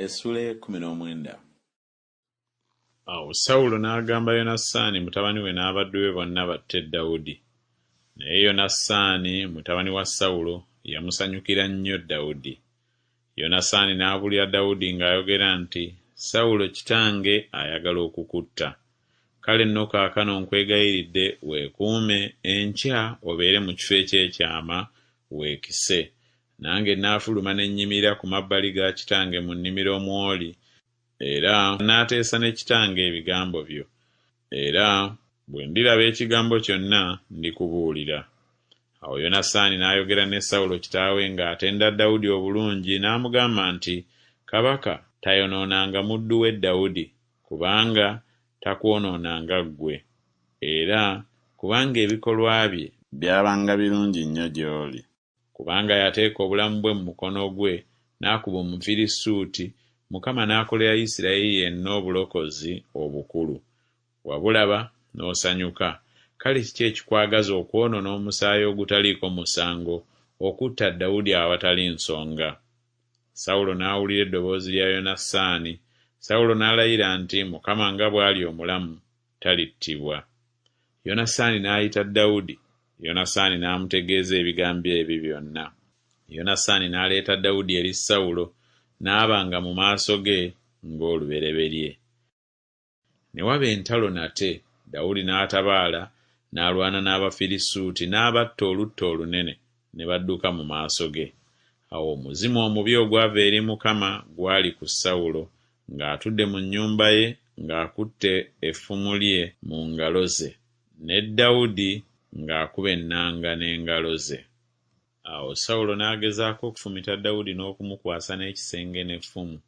Essula 19. Awo Sawulo n'agamba Yonasaani mutabani we n'abaddu be bonna batte Dawudi. Naye Yonasaani mutabani wa Sawulo yamusanyukira nnyo Dawudi. Yonasaani n'abuulira Dawudi ng'ayogera nti, Sawulo kitange ayagala okukutta. Kale nno kaakano nkwegayiridde weekuume, enkya obeere mu kifo eky'ekyama weekise. Nange naafuluma ne nnyimirira ku mabbali ga kitange mu nnimiro mw'oli, era n'ateesa ne kitange ebigambo byo. Era bwe ndiraba ekigambo kyonna ndikubuulira. Awo Yonasaani n'ayogera ne Sawulo kitaawe ng'atenda Dawudi obulungi, n'amugamba nti, Kabaka tayonoonanga muddu we Dawudi, kubanga takwonoonanga ggwe, era kubanga ebikolwa bye byabanga birungi nnyo gy'oli. Kubanga yateeka obulamu bwe mu mukono gwe, n'akuba Omufirisuuti, Mukama n'akolera Isirayiri yenna obulokozi obukulu. Wabulaba n'osanyuka. Kale kiki ekikwagaza okwonoona omusaayi ogutaliiko musango, okutta Dawudi awatali nsonga? Sawulo n'awulira eddoboozi lya Yonasaani. Sawulo n'alayira nti, Mukama nga bw'ali omulamu, talittibwa. Yonasaani n'ayita Dawudi. Yonasaani n'amutegeeza ebigambo ebyo byonna. Yonasaani n'aleeta Dawudi eri Sawulo, n'abanga mu maaso ge ng'olubereberye. Ne waba entalo nate, Dawudi n'atabaala, n'alwana n'Abafirisuuti, n'abatta olutta olunene, ne badduka mu maaso ge. Awo omuzimu omubi ogwava eri Mukama gwali ku Sawulo, ng'atudde mu nnyumba ye, ng'akutte effumu lye mu ngalo ze, ne Dawudi ng'akuba ennanga n'engalo ze. Awo Sawulo n'agezaako okufumita Dawudi n'okumukwasa n'ekisenge n'effumu,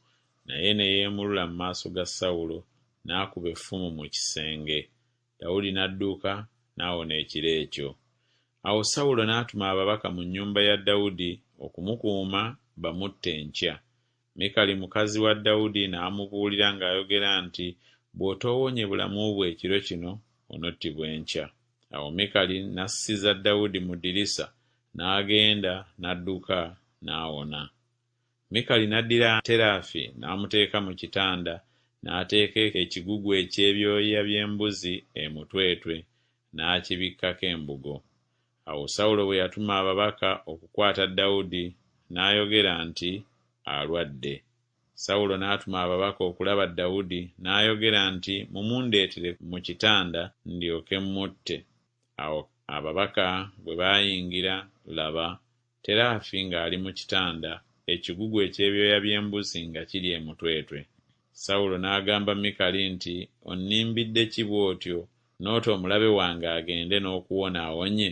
naye ne yeemulula mu maaso ga Sawulo, n'akuba effumu mu kisenge. Dawudi n'adduka n'awona ekiro ekyo. Awo Sawulo n'atuma ababaka mu nnyumba ya Dawudi okumukuuma bamutte enkya. Mikali mukazi wa Dawudi n'amubuulira ng'ayogera nti, bw'otoowonye bulamu bwe ekiro kino, onottibwa enkya. Awo Mikali n'assiza Dawudi mu ddirisa, n'agenda n'adduka n'awona. Mikali n'addira Teraafi n'amuteeka mu kitanda, n'ateeka ekigugu eky'ebyoya by'embuzi emutwetwe, n'akibikkako embugo. Awo Sawulo bwe yatuma ababaka okukwata Dawudi, n'ayogera nti alwadde. Sawulo n'atuma ababaka okulaba Dawudi, n'ayogera nti mumundeetere mu kitanda ndyoke mutte. Awo ababaka bwe baayingira, laba, Teraafi ng'ali mu kitanda, ekigugu eky'ebyoya by'embuzi nga kiri emutwetwe. Sawulo n'agamba Mikali nti, onnimbidde ki bw'otyo, n'oti omulabe wange agende n'okuwona awonye?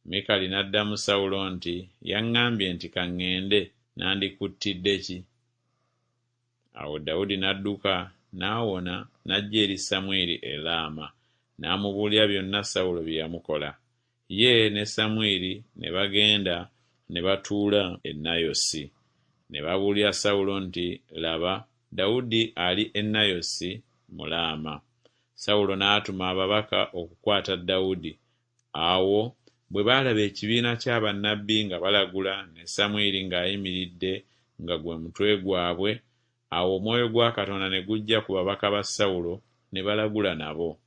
Mikali n'addamu Sawulo nti, yaŋŋambye nti kaŋŋende, nandikuttidde ki? Awo Dawudi n'adduka n'awona, n'ajja eri Samwiri e Laama, n'amubuulira byonna Sawulo bye yamukola. Ye ne Samwiri ne bagenda ne batuula e Nayosi. Ne babuulira Sawulo nti, laba, Dawudi ali e Nayosi mu Laama. Sawulo n'atuma ababaka okukwata Dawudi. Awo bwe baalaba ekibiina ky'abannabbi nga balagula, ne Samwiri ng'ayimiridde nga gwe mutwe gwabwe, awo omwoyo gwa Katonda ne gujja ku babaka ba Sawulo, ne balagula nabo.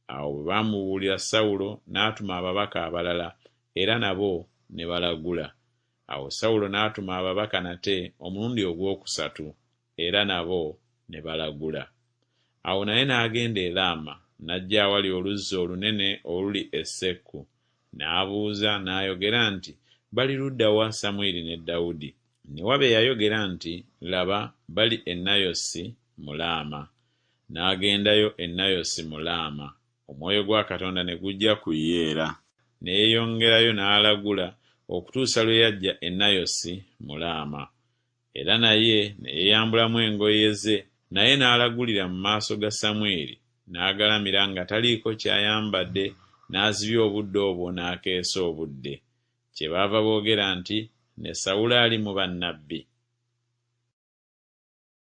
Awo bwe baamubuulira Sawulo, n'atuma ababaka abalala, era nabo ne balagula. Awo Sawulo n'atuma ababaka nate omulundi ogwokusatu, era nabo ne balagula. Awo naye n'agenda e Laama, n'ajja awali oluzzi olunene oluli e Sekku. N'abuuza n'ayogera nti, bali ludda wa Samwiri ne Dawudi? Ne waba eyayogera nti, laba, bali e Nayosi mu Laama. N'agendayo e Nayosi mu Laama. Omwoyo gwa Katonda ne gujja ku ye era, ne yeeyongerayo n'alagula okutuusa lwe yajja e Nayosi mu Laama. Era naye ne yeeyambulamu engoye ze, naye n'alagulira mu maaso ga Samwiri, n'agalamira nga taliiko ky'ayambadde, n'azibya obudde obwo n'akeesa obudde. Kyebaava boogera nti, ne Sawulo ali mu bannabbi.